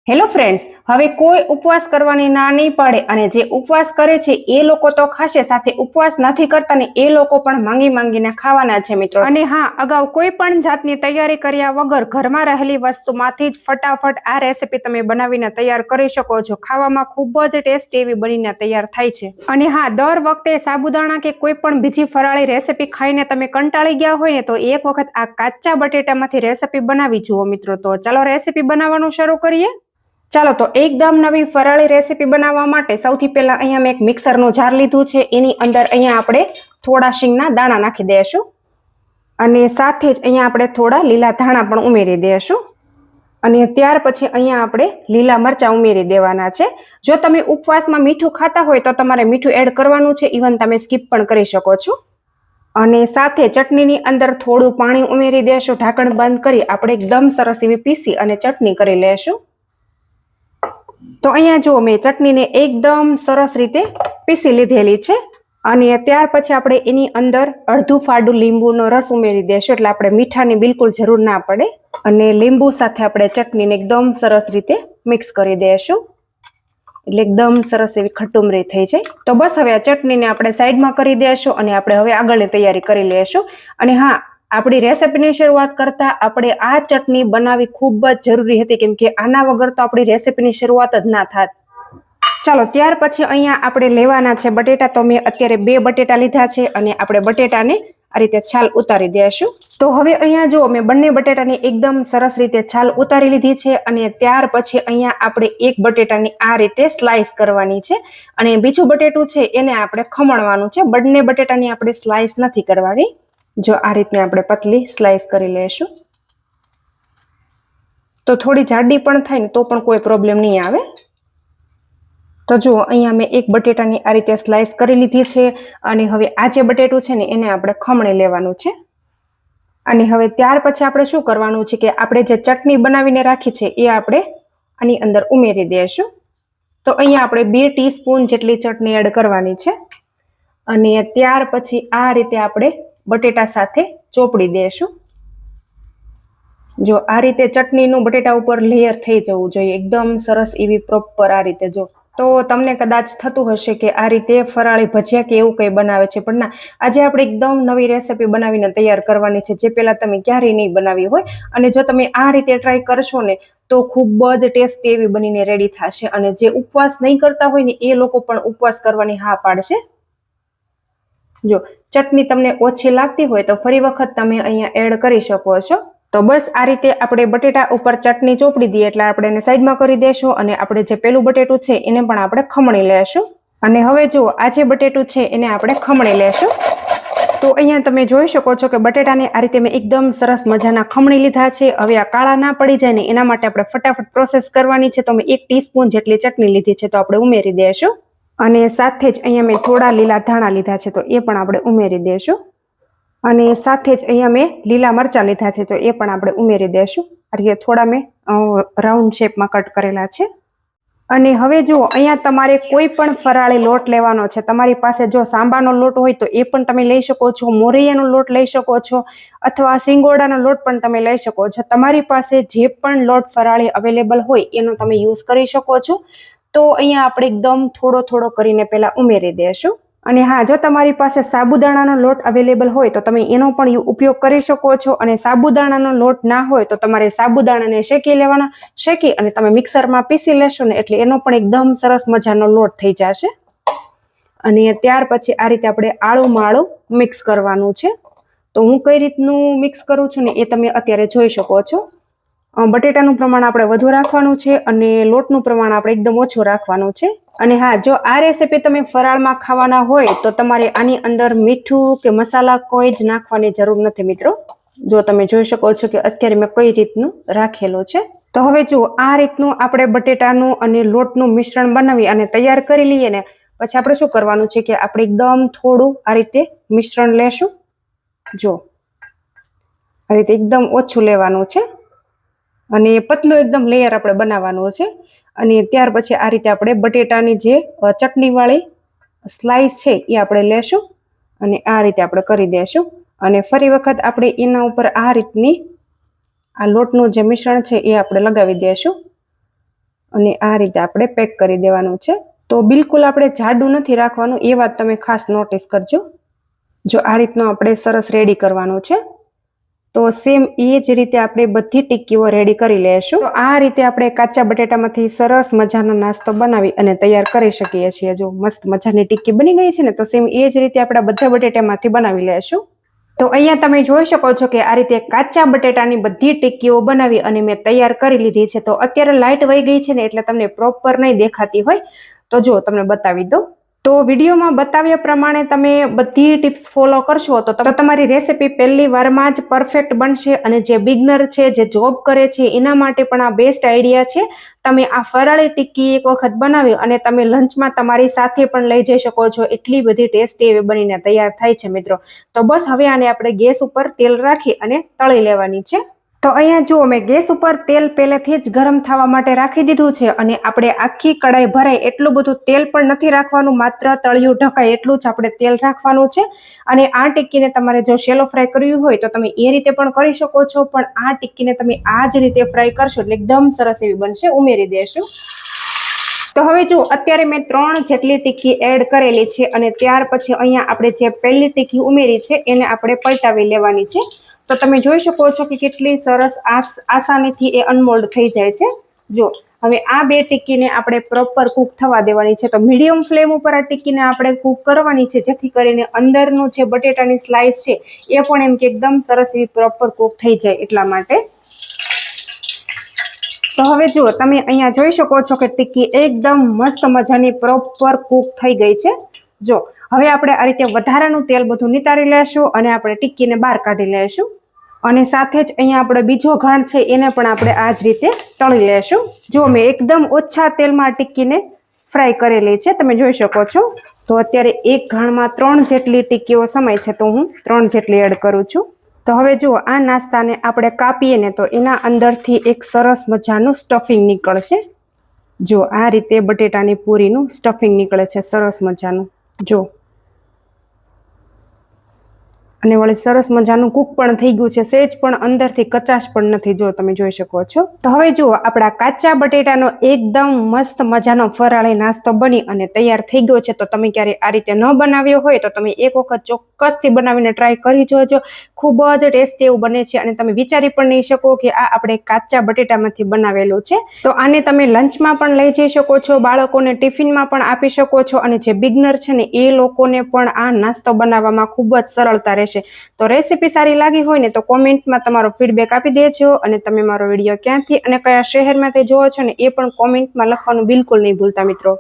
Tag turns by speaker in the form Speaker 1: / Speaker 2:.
Speaker 1: Hello friends, હવે કોઈ ઉપવાસ કરવાની ના નહીં પાડે અને જે ઉપવાસ કરે છે એ લોકો તો ખાશે, સાથે ઉપવાસ નથી કરતા ને એ લોકો પણ માંગી માંગીને ખાવાના છે મિત્રો. અને હા, અગાઉ કોઈ પણ જાતની તૈયારી કર્યા વગર ઘરમાં રહેલી વસ્તુમાંથી જ ફટાફટ આ રેસીપી તમે બનાવીને તૈયાર કરી શકો છો. ખાવામાં ખૂબ જ ટેસ્ટી એવી બનીને તૈયાર થાય છે. અને હા, દર વખતે સાબુદાણા કે કોઈ પણ બીજી ફરાળી રેસીપી ખાઈને તમે કંટાળી ગયા હોય ને તો એક વખત આ કાચા બટેટામાંથી રેસીપી બનાવી જુઓ મિત્રો. તો ચાલો રેસીપી બનાવવાનું શરૂ કરીએ. ચાલો તો એકદમ નવી ફરાળી રેસીપી બનાવવા માટે સૌથી પહેલા અહીંયા મેં એક મિક્સરનું જાર લીધું છે. એની અંદર અહીંયા આપણે થોડા શીંગના દાણા નાખી દઈશું અને સાથે જ અહીંયા આપણે થોડા લીલા ધાણા પણ ઉમેરી દઈશું અને ત્યાર પછી અહીંયા આપણે લીલા મરચાં ઉમેરી દેવાના છે. જો તમે ઉપવાસમાં મીઠું ખાતા હોય તો તમારે મીઠું એડ કરવાનું છે, ઇવન તમે સ્કીપ પણ કરી શકો છો. અને સાથે ચટણીની અંદર થોડું પાણી ઉમેરી દેશું. ઢાંકણ બંધ કરી આપણે એકદમ સરસ એવી પીસી અને ચટણી કરી લેશું. તો અહીંયા જુઓ, મેં ચટણીને એકદમ સરસ રીતે પીસી લીધેલી છે અને ત્યાર પછી આપણે એની અંદર અડધું ફાડું લીંબુનો રસ ઉમેરી દઈશું, એટલે આપણે મીઠાની બિલકુલ જરૂર ના પડે. અને લીંબુ સાથે આપણે ચટણીને એકદમ સરસ રીતે મિક્સ કરી દઈશું, એટલે એકદમ સરસ એવી ખટુમરી થઈ જાય. તો બસ હવે આ ચટણીને આપણે સાઈડમાં કરી દઈશું અને આપણે હવે આગળની તૈયારી કરી લઈશું. અને હા, આપણી રેસીપીની શરૂઆત કરતા આપણે આ ચટણી બનાવવી ખૂબ જ જરૂરી હતી, કેમ કે આના વગર તો આપણી રેસીપીની શરૂઆત જ ના થાત. ચાલો ત્યાર પછી અહીંયા આપણે લેવાના છે બટેટા. તો મેં અત્યારે 2 બટેટા લીધા છે અને આપણે બટેટાને આ રીતે છાલ ઉતારી દઈશું. તો હવે અહીંયા જુઓ, મેં બંને બટેટાની એકદમ સરસ રીતે છાલ ઉતારી લીધી છે અને ત્યાર પછી અહીંયા આપણે એક બટેટાની આ રીતે સ્લાઈસ કરવાની છે અને બીજું બટેટું છે એને આપણે ખમણવાનું છે. બંને બટેટાની આપણે સ્લાઈસ નથી કરવાની. જો આ રીતને આપણે પતલી સ્લાઈસ કરી લઈશું. તો થોડી જાડી પણ થાય ને તો પણ કોઈ પ્રોબ્લેમ નહીં આવે. તો જુઓ, અહીંયા મેં એક બટેટાની આ રીતે સ્લાઈસ કરી લીધી છે અને હવે આ જે બટેટું છે ને એને આપણે ખમણી લેવાનું છે. અને હવે ત્યાર પછી આપણે શું કરવાનું છે કે આપણે જે ચટણી બનાવીને રાખી છે એ આપણે આની અંદર ઉમેરી દઈશું. તો અહીંયા આપણે 2 ટીસ્પૂન જેટલી ચટણી એડ કરવાની છે અને ત્યાર પછી આ રીતે આપણે બટેટા સાથે ચોપડી દઈશું. જો આ રીતે ચટણીનું બટેટા ઉપર લેયર થઈ જવું જોઈએ, એકદમ સરસ એવી પ્રોપર આ રીતે. જો તો તમને કદાચ થતું હશે કે આ રીતે ફરાળી ભજીયા કે એવું કંઈ બનાવે છે, પણ ના, આજે આપણે એકદમ નવી રેસીપી બનાવીને તૈયાર કરવાની છે, જે પહેલાં તમે ક્યારેય નહીં બનાવી હોય. અને જો તમે આ રીતે ટ્રાય કરશો ને તો ખૂબ જ ટેસ્ટી એવી બનીને રેડી થશે અને જે ઉપવાસ નહીં કરતા હોય ને એ લોકો પણ ઉપવાસ કરવાની હા પાડશે. જો ચટણી તમને ઓછી લાગતી હોય તો ફરી વખત તમે અહીંયા એડ કરી શકો છો. તો બસ આ રીતે આપણે બટેટા ઉપર ચટણી ચોપડી દઈએ એટલે આપણે એને સાઈડમાં કરી દઈશું અને આપણે જે પેલું બટેટું છે એને પણ આપણે ખમણી લેશું. અને હવે જુઓ, આ જે બટેટું છે એને આપણે ખમણી લેશું. તો અહીંયા તમે જોઈ શકો છો કે બટેટાને આ રીતે મેં એકદમ સરસ મજાના ખમણી લીધા છે. હવે આ કાળા ના પડી જાય ને એના માટે આપણે ફટાફટ પ્રોસેસ કરવાની છે. તો મેં 1 ટીસ્પૂન જેટલી ચટણી લીધી છે, તો આપણે ઉમેરી દઈશું. અને સાથે જ અહીંયા મેં થોડા લીલા ધાણા લીધા છે, તો એ પણ આપણે ઉમેરી દઈશું. અને સાથે જ અહીંયા મેં લીલા મરચાં લીધા છે, તો એ પણ આપણે ઉમેરી દઈશું. આ રીતે થોડા મેં રાઉન્ડ શેપમાં કટ કરેલા છે. અને હવે જુઓ, અહીંયા તમારે કોઈ પણ ફરાળી લોટ લેવાનો છે. તમારી પાસે જો સાંબાનો લોટ હોય તો એ પણ તમે લઈ શકો છો, મોરૈયાનો લોટ લઈ શકો છો, અથવા સિંગોડાનો લોટ પણ તમે લઈ શકો છો. તમારી પાસે જે પણ લોટ ફરાળી અવેલેબલ હોય એનો તમે યુઝ કરી શકો છો. તો અહીંયા આપણે એકદમ થોડો થોડો કરીને પહેલા ઉમેરી દઈશું. અને હા, જો તમારી પાસે સાબુદાણાનો લોટ અવેલેબલ હોય તો તમે એનો પણ ઉપયોગ કરી શકો છો. અને સાબુદાણાનો લોટ ના હોય તો તમારે સાબુદાણાને શેકી લેવાના. શેકી અને તમે મિક્સરમાં પીસી લેશો ને એટલે એનો પણ એકદમ સરસ મજાનો લોટ થઈ જશે. અને ત્યાર પછી આ રીતે આપણે આળું માળું મિક્સ કરવાનું છે. તો હું કઈ રીતનું મિક્સ કરું છું ને એ તમે અત્યારે જોઈ શકો છો. બટેટાનું પ્રમાણ આપણે વધુ રાખવાનું છે અને લોટનું પ્રમાણ આપણે એકદમ ઓછું રાખવાનું છે. અને હા, જો આ રેસીપી તમે ફરાળમાં ખાવાના હોય તો તમારે આની અંદર મીઠું કે મસાલા કોઈ જ નાખવાની જરૂર નથી મિત્રો. જો તમે જોઈ શકો છો કે અત્યારે મેં કઈ રીતનું રાખેલું છે. તો હવે જુઓ, આ રીતનું આપણે બટેટાનું અને લોટનું મિશ્રણ બનાવી અને તૈયાર કરી લઈએ ને પછી આપણે શું કરવાનું છે કે આપણે એકદમ થોડું આ રીતે મિશ્રણ લેશું. જો આ રીતે એકદમ ઓછું લેવાનું છે અને પતલું એકદમ લેયર આપણે બનાવવાનું છે. અને ત્યાર પછી આ રીતે આપણે બટેટાની જે ચટણીવાળી સ્લાઈસ છે એ આપણે લેશું અને આ રીતે આપણે કરી દઈશું. અને ફરી વખત આપણે એના ઉપર આ રીતની આ લોટનું જે મિશ્રણ છે એ આપણે લગાવી દઈશું. અને આ રીતે આપણે પેક કરી દેવાનું છે. તો બિલકુલ આપણે જાડું નથી રાખવાનું, એ વાત તમે ખાસ નોટિસ કરજો. જો આ રીતનું આપણે સરસ રેડી કરવાનું છે. તો સેમ એ જ રીતે આપણે બધી ટિક્કીઓ રેડી કરી લેશું. તો આ રીતે આપણે કાચા બટેટામાંથી સરસ મજાનો નાસ્તો બનાવી અને તૈયાર કરી શકીએ છીએ. જો મસ્ત મજાની ટિક્કી બની ગઈ છે ને, તો સેમ એ જ રીતે આપણે બધા બટેટામાંથી બનાવી લેશું. તો અહીંયા તમે જોઈ શકો છો કે આ રીતે કાચા બટેટાની બધી ટિક્કીઓ બનાવી અને મેં તૈયાર કરી લીધી છે. તો અત્યારે લાઇટ વહી ગઈ છે ને, એટલે તમને પ્રોપર નહીં દેખાતી હોય, તો જો તમને બતાવી દઉં. તો વિડીયોમાં બતાવ્યા પ્રમાણે તમે બધી ટિપ્સ ફોલો કરશો તો તમારી રેસીપી પહેલી વારમાં જ પરફેક્ટ બનશે. અને જે બિગનર છે, જે જોબ કરે છે, એના માટે પણ આ બેસ્ટ આઈડિયા છે. તમે આ ફરાળી ટિક્કી એક વખત બનાવી અને તમે લંચમાં તમારી સાથે પણ લઈ જઈ શકો છો. એટલી બધી ટેસ્ટી એવી બનીને તૈયાર થાય છે મિત્રો. તો બસ હવે આને આપણે ગેસ ઉપર તેલ રાખી અને તળી લેવાની છે. તો અહીંયા જુઓ, મેં ગેસ ઉપર તેલ પહેલેથી જ ગરમ થવા માટે રાખી દીધું છે. અને આપણે આખી કડાઈ ભરાય એટલું બધું તેલ પણ નથી રાખવાનું, માત્ર તળિયું ઢકાય એટલું જ આપણે તેલ રાખવાનું છે. અને આ ટિક્કીને તમારે જો શેલો ફ્રાય કરવી હોય તો તમે એ રીતે પણ કરી શકો છો, પણ આ ટિક્કીને તમે આ જ રીતે ફ્રાય કરશો એટલે એકદમ સરસ એવી બનશે. ઉમેરી દેશું. તો હવે જો અત્યારે મેં 3 જેટલી ટિક્કી એડ કરેલી છે. અને ત્યાર પછી અહીંયા આપણે જે પહેલી ટિક્કી ઉમેરી છે એને આપણે પલટાવી લેવાની છે. તો તમે જોઈ શકો છો કે કેટલી સરસ આસાનીથી એ અનમોલ્ડ થઈ જાય છે. જો હવે આ 2 ટિક્કીને આપણે પ્રોપર કૂક થવા દેવાની છે. તો મીડિયમ ફ્લેમ ઉપર આ ટિક્કીને આપણે કૂક કરવાની છે, જેથી કરીને અંદરનું જે બટેટાની સ્લાઇસ છે એ પણ એમ કે એકદમ સરસ એવી પ્રોપર કૂક થઈ જાય એટલા માટે. તો હવે જુઓ, તમે અહીંયા જોઈ શકો છો કે ટિક્કી એકદમ મસ્ત મજાની પ્રોપર કૂક થઈ ગઈ છે. જો હવે આપણે આ રીતે વધારાનું તેલ બધું નિતારી લેશું અને આપણે ટિક્કીને બહાર કાઢી લેશું. અને સાથે જ અહીંયા આપણે બીજો ઘાણ છે એને પણ આપણે આ જ રીતે તળી લેશું. જો મેં એકદમ ઓછા તેલમાં ટિક્કીને ફ્રાય કરેલી છે, તમે જોઈ શકો છો. તો અત્યારે એક ઘાણમાં 3 જેટલી ટિક્કીઓ સમાય છે, તો હું 3 જેટલી એડ કરું છું. તો હવે જુઓ, આ નાસ્તાને આપણે કાપીએ ને તો એના અંદરથી એક સરસ મજાનું સ્ટફિંગ નીકળશે. જો આ રીતે બટેટાની પૂરીનું સ્ટફિંગ નીકળે છે સરસ મજાનું. જો અને વળી સરસ મજાનું કૂક પણ થઈ ગયું છે, સેજ પણ અંદરથી કચાશ પણ નથી. જો તમે જોઈ શકો છો. તો હવે જુઓ, આપણા કાચા બટેટાનો એકદમ મસ્ત મજાનો ફરાળી નાસ્તો બની અને તૈયાર થઈ ગયો છે. તો તમે ક્યારે આ રીતે ન બનાવ્યો હોય તો તમે એક વખત ચોક્કસથી બનાવીને ટ્રાય કરી જોજો. ખૂબ જ ટેસ્ટી એવું બને છે અને તમે વિચારી પણ નહીં શકો કે આ આપણે કાચા બટેટામાંથી બનાવેલું છે. તો આને તમે લંચમાં પણ લઈ જઈ શકો છો, બાળકોને ટિફિનમાં પણ આપી શકો છો. અને જે બિગનર છે ને એ લોકોને પણ આ નાસ્તો બનાવવામાં ખૂબ જ સરળતા રહેશે. તો રેસીપી સારી લાગી હોય ને તો કોમેન્ટમાં તમારો ફીડબેક આપી દેજો. અને તમે મારો વિડીયો ક્યાંથી અને કયા શહેરમાંથી જોવો છો ને એ પણ કોમેન્ટમાં લખવાનું બિલકુલ નહીં ભૂલતા મિત્રો.